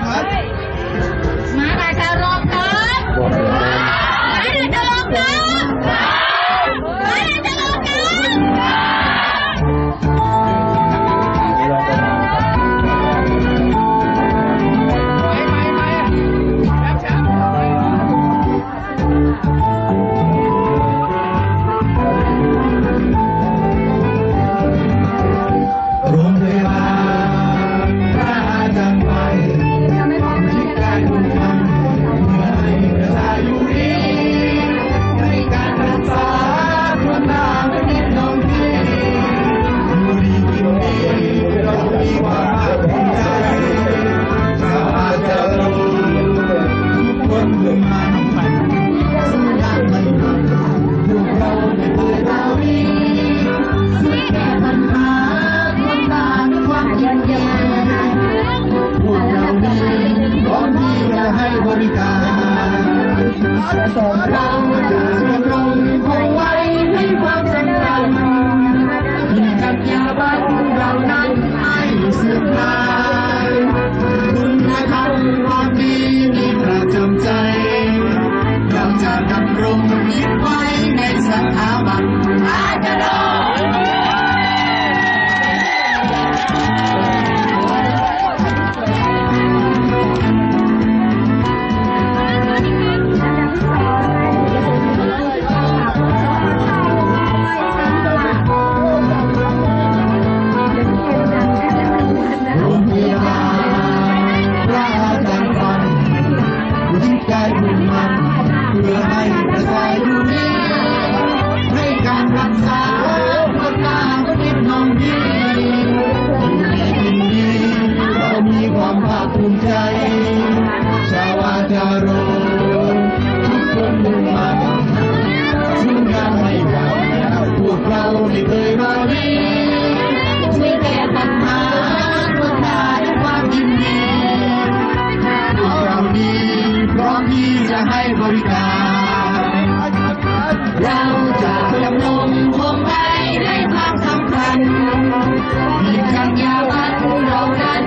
มาได้จะลงน้ำมาได้จะลงน้ำมาได้จะลงน้เราจะรวมคงไว้ให้ความสำคัญกัญญาบัตรเรานั้นไม่เสื่อมคลายคุณธรรมความดีมีประจำใจเราจะดำรงยึดไว้ในสถาบันอาจารย์เพื่อให้ประชาชนนี้ให้การรักษาคนงามก็นิดน้องดียินดีเรามีความภาคภูมิใจชาวอาจารย์ทุกคนมุ่งมั่นซึ่งการไม่หวั่นพวกเราไม่เคยมาวีช่วยแก้ปัญหาคนงานด้วยความยินดีพวกเรานี้พร้อมที่จะให้บริการเราจะดำรงคงไว้ในความสำคัญมีกัญญาบัตรเรานั้น